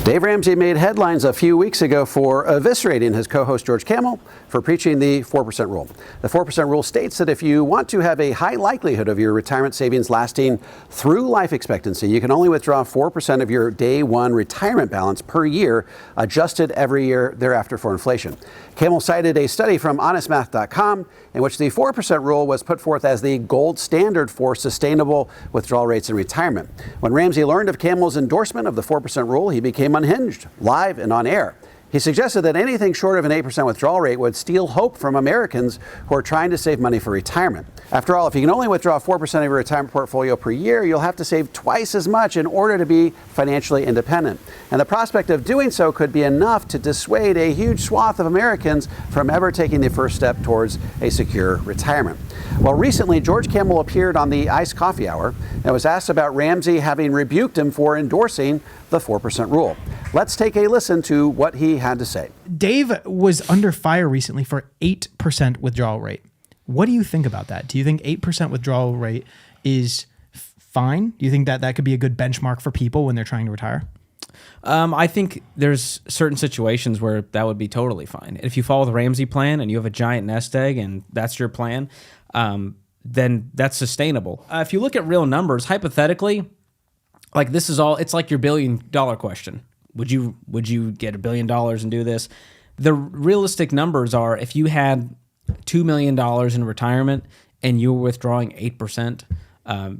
Dave Ramsey made headlines a few weeks ago for eviscerating his co-host George Kamel for preaching the 4% rule. The 4% rule states that if you want to have a high likelihood of your retirement savings lasting through life expectancy, you can only withdraw 4% of your day one retirement balance per year, adjusted every year thereafter for inflation. Kamel cited a study from honestmath.com in which the 4% rule was put forth as the gold standard for sustainable withdrawal rates in retirement. When Ramsey learned of Kamel's endorsement of the 4% rule, he became unhinged, live and on air. He suggested that anything short of an 8% withdrawal rate would steal hope from Americans who are trying to save money for retirement. After all, if you can only withdraw 4% of your retirement portfolio per year, you'll have to save twice as much in order to be financially independent. And the prospect of doing so could be enough to dissuade a huge swath of Americans from ever taking the first step towards a secure retirement. Well, recently, George Kamel appeared on the Iced Coffee Hour and was asked about Ramsey having rebuked him for endorsing the 4% rule. Let's take a listen to what he had to say. Dave was under fire recently for 8% withdrawal rate. What do you think about that? Do you think 8% withdrawal rate is fine? Do you think that that could be a good benchmark for people when they're trying to retire? I think there's certain situations where that would be totally fine. If you follow the Ramsey plan and you have a giant nest egg and that's your plan, then that's sustainable. If you look at real numbers, hypothetically, like this is all, it's like your $1 billion question. Would you get $1 billion and do this? The realistic numbers are if you had $2 million in retirement and you were withdrawing 8%,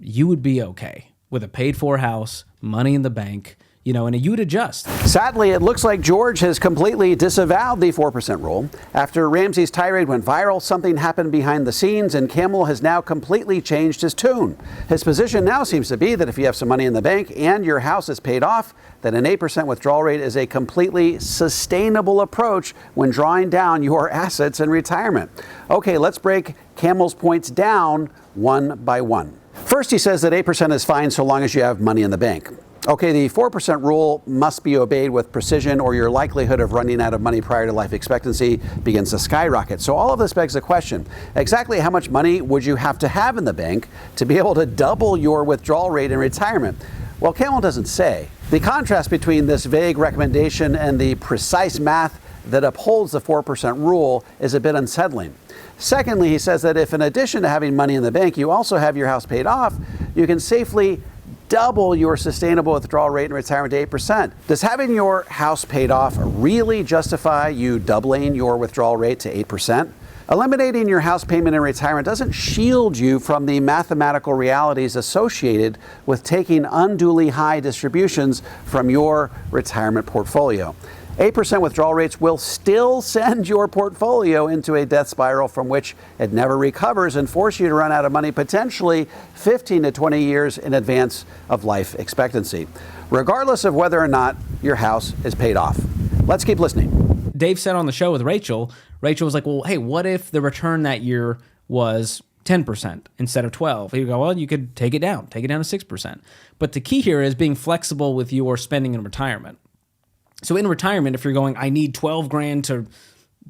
you would be okay with a paid for house, money in the bank, and you would adjust. Sadly, it looks like George has completely disavowed the 4% rule. After Ramsey's tirade went viral, something happened behind the scenes, and Kamel has now completely changed his tune. His position now seems to be that if you have some money in the bank and your house is paid off, then an 8% withdrawal rate is a completely sustainable approach when drawing down your assets in retirement. Okay, let's break Kamel's points down one by one. First, he says that 8% is fine so long as you have money in the bank. Okay, the 4% rule must be obeyed with precision or your likelihood of running out of money prior to life expectancy begins to skyrocket. So all of this begs the question, exactly how much money would you have to have in the bank to be able to double your withdrawal rate in retirement? Well, Kamel doesn't say. The contrast between this vague recommendation and the precise math that upholds the 4% rule is a bit unsettling. Secondly, he says that if in addition to having money in the bank, you also have your house paid off, you can safely double your sustainable withdrawal rate in retirement to 8%. Does having your house paid off really justify you doubling your withdrawal rate to 8%? Eliminating your house payment in retirement doesn't shield you from the mathematical realities associated with taking unduly high distributions from your retirement portfolio. 8% withdrawal rates will still send your portfolio into a death spiral from which it never recovers and force you to run out of money potentially 15 to 20 years in advance of life expectancy, regardless of whether or not your house is paid off. Let's keep listening. Dave said on the show with Rachel was like, well, hey, what if the return that year was 10% instead of 12? He'd go, well, you could take it down to 6%. But the key here is being flexible with your spending in retirement. So in retirement, if you're going, I need 12 grand to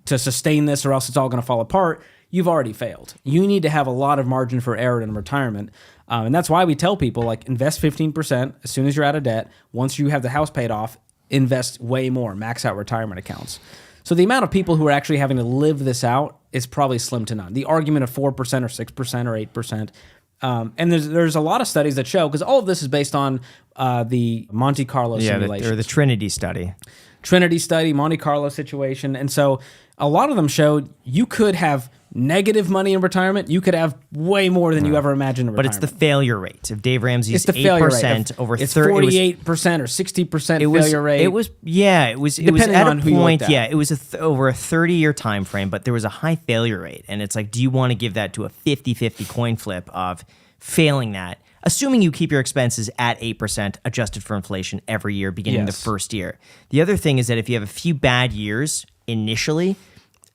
sustain this or else it's all going to fall apart, you've already failed. You need to have a lot of margin for error in retirement. And that's why we tell people, like, invest 15% as soon as you're out of debt. Once you have the house paid off, invest way more, max out retirement accounts. So the amount of people who are actually having to live this out is probably slim to none. The argument of 4% or 6% or 8%. And there's a lot of studies that show, because all of this is based on the Monte Carlo simulation. Or the Trinity study. Monte Carlo situation. And so a lot of them showed you could have negative money in retirement. You could have way more than you ever imagined in retirement. But it's the failure rate. If Dave Ramsey's 8% over 30, it's 48% or 60% failure rate. It was at a point, it was over a 30-year time frame, but there was a high failure rate. And it's like, do you want to give that to a 50-50 coin flip of failing that, assuming you keep your expenses at 8% adjusted for inflation every year beginning the first year? The other thing is that if you have a few bad years initially,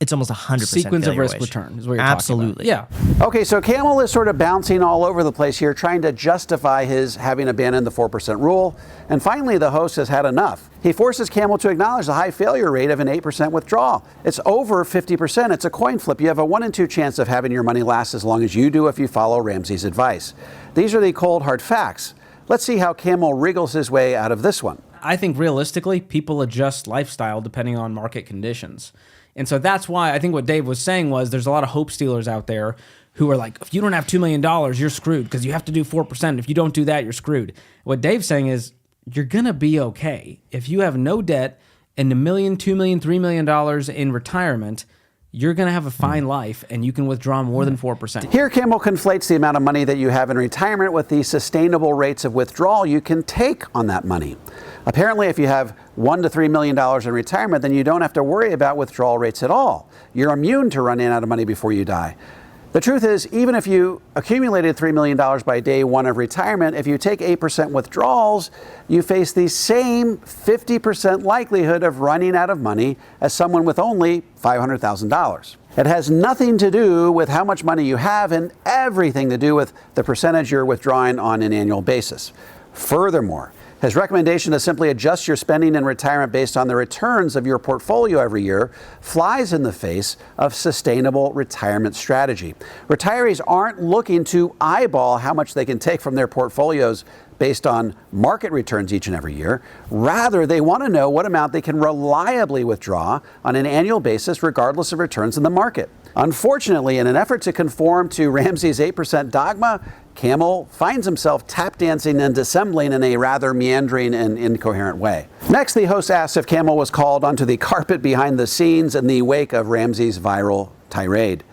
it's almost 100% sequence of risk rate. Return is what you're Absolutely. talking about. Yeah. Okay, so Kamel is sort of bouncing all over the place here, trying to justify his having abandoned the 4% rule. And finally, the host has had enough. He forces Kamel to acknowledge the high failure rate of an 8% withdrawal. It's over 50%. It's a coin flip. You have a 1 in 2 chance of having your money last as long as you do if you follow Ramsey's advice. These are the cold, hard facts. Let's see how Kamel wriggles his way out of this one. I think realistically, people adjust lifestyle depending on market conditions. And so that's why I think what Dave was saying was there's a lot of hope stealers out there who are like, if you don't have $2 million, you're screwed because you have to do 4%. If you don't do that, you're screwed. What Dave's saying is you're going to be okay. If you have no debt and $1 million, $2 million, $3 million in retirement, you're going to have a fine life and you can withdraw more than 4%. Here, Kamel conflates the amount of money that you have in retirement with the sustainable rates of withdrawal you can take on that money. Apparently, if you have $1 to $3 million in retirement, then you don't have to worry about withdrawal rates at all. You're immune to running out of money before you die. The truth is, even if you accumulated $3 million by day one of retirement, if you take 8% withdrawals, you face the same 50% likelihood of running out of money as someone with only $500,000. It has nothing to do with how much money you have and everything to do with the percentage you're withdrawing on an annual basis. Furthermore, his recommendation to simply adjust your spending in retirement based on the returns of your portfolio every year flies in the face of sustainable retirement strategy. Retirees aren't looking to eyeball how much they can take from their portfolios based on market returns each and every year. Rather, they want to know what amount they can reliably withdraw on an annual basis regardless of returns in the market. Unfortunately, in an effort to conform to Ramsey's 8% dogma, Kamel finds himself tap dancing and dissembling in a rather meandering and incoherent way. Next, the host asks if Kamel was called onto the carpet behind the scenes in the wake of Ramsey's viral tirade.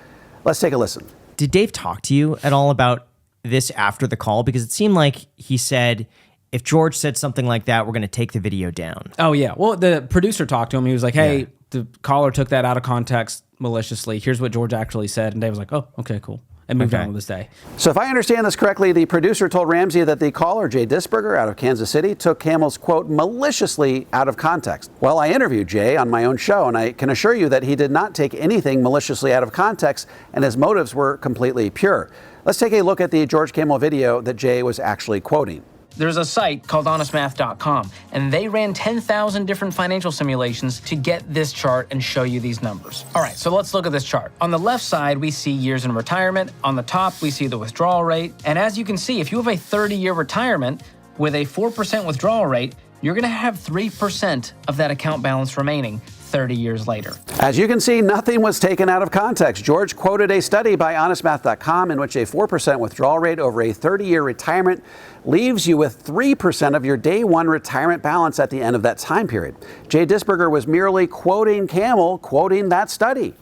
Let's take a listen. Did Dave talk to you at all about this after the call? Because it seemed like he said, if George said something like that, we're going to take the video down. Oh, yeah. Well, the producer talked to him. He was like, hey, the caller took that out of context maliciously. Here's what George actually said. And Dave was like, oh, okay, cool. And moved on with this day. So if I understand this correctly, the producer told Ramsey that the caller, Jay Disberger out of Kansas City, took Kamel's quote maliciously out of context. Well, I interviewed Jay on my own show, and I can assure you that he did not take anything maliciously out of context, and his motives were completely pure. Let's take a look at the George Kamel video that Jay was actually quoting. There's a site called honestmath.com, and they ran 10,000 different financial simulations to get this chart and show you these numbers. All right, so let's look at this chart. On the left side, we see years in retirement. On the top, we see the withdrawal rate. And as you can see, if you have a 30-year retirement with a 4% withdrawal rate, you're gonna have 3% of that account balance remaining 30 years later. As you can see, nothing was taken out of context. George quoted a study by honestmath.com in which a 4% withdrawal rate over a 30-year retirement leaves you with 3% of your day one retirement balance at the end of that time period. Jay Disberger was merely quoting Kamel, quoting that study.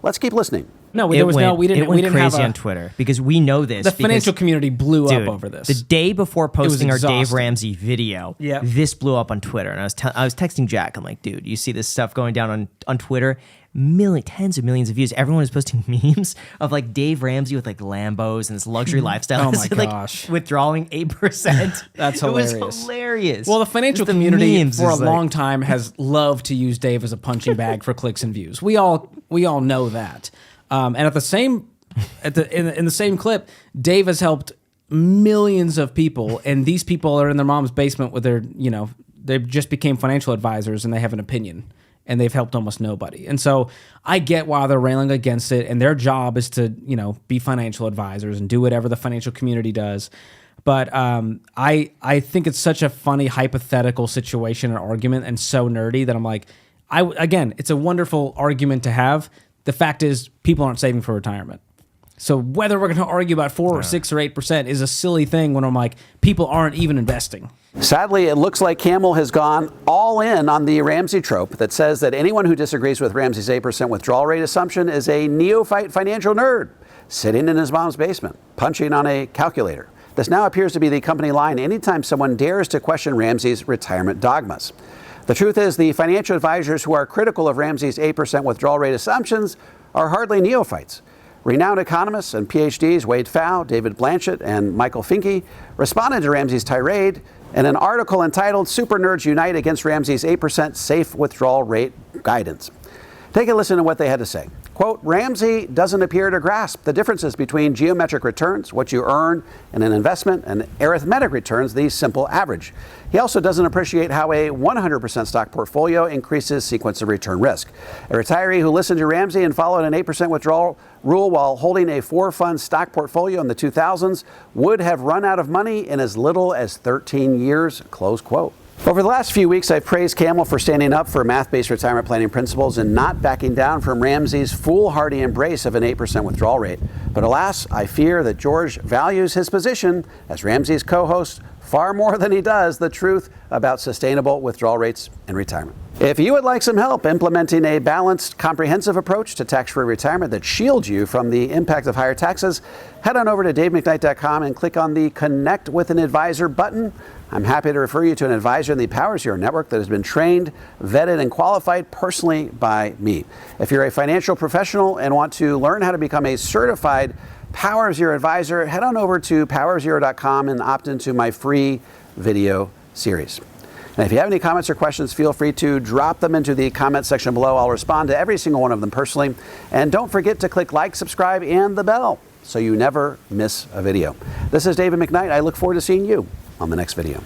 Let's keep listening. No, we didn't crazy have on Twitter because we know this. The financial community blew up over this. The day before posting our Dave exhausting. Ramsey video, this blew up on Twitter. And I was texting Jack. I'm like, dude, you see this stuff going down on Twitter? Tens of millions of views. Everyone is posting memes of like Dave Ramsey with like Lambos and this luxury lifestyle. Oh my like gosh. Withdrawing 8%. That's hilarious. It was hilarious. Well, the financial community for a long time has loved to use Dave as a punching bag for clicks and views. We all know that. And in the same clip, Dave has helped millions of people, and these people are in their mom's basement with their, they just became financial advisors and they have an opinion, and they've helped almost nobody. And so I get why they're railing against it, and their job is to, be financial advisors and do whatever the financial community does. But I think it's such a funny hypothetical situation and argument, and so nerdy that I'm like, again, it's a wonderful argument to have. The fact is, people aren't saving for retirement. So whether we're going to argue about 4 or 6 or 8% is a silly thing when I'm like, people aren't even investing. Sadly, it looks like Kamel has gone all in on the Ramsey trope that says that anyone who disagrees with Ramsey's 8% withdrawal rate assumption is a neophyte financial nerd sitting in his mom's basement, punching on a calculator. This now appears to be the company line anytime someone dares to question Ramsey's retirement dogmas. The truth is, the financial advisors who are critical of Ramsey's 8% withdrawal rate assumptions are hardly neophytes. Renowned economists and PhDs Wade Pfau, David Blanchett, and Michael Finke responded to Ramsey's tirade in an article entitled Super Nerds Unite Against Ramsey's 8% Safe Withdrawal Rate Guidance. Take a listen to what they had to say. Quote, Ramsey doesn't appear to grasp the differences between geometric returns, what you earn in an investment, and arithmetic returns, the simple average. He also doesn't appreciate how a 100% stock portfolio increases sequence of return risk. A retiree who listened to Ramsey and followed an 8% withdrawal rule while holding a 4-fund stock portfolio in the 2000s would have run out of money in as little as 13 years, close quote. Over the last few weeks, I've praised Kamel for standing up for math-based retirement planning principles and not backing down from Ramsey's foolhardy embrace of an 8% withdrawal rate. But alas, I fear that George values his position as Ramsey's co-host far more than he does the truth about sustainable withdrawal rates in retirement. If you would like some help implementing a balanced, comprehensive approach to tax-free retirement that shields you from the impact of higher taxes, head on over to davemcknight.com and click on the Connect with an Advisor button. I'm happy to refer you to an advisor in the Powers Hero network that has been trained, vetted, and qualified personally by me. If you're a financial professional and want to learn how to become a certified Powers Hero advisor, head on over to powershero.com and opt into my free video series. And if you have any comments or questions, feel free to drop them into the comment section below. I'll respond to every single one of them personally. And don't forget to click like, subscribe, and the bell so you never miss a video. This is David McKnight. I look forward to seeing you on the next video.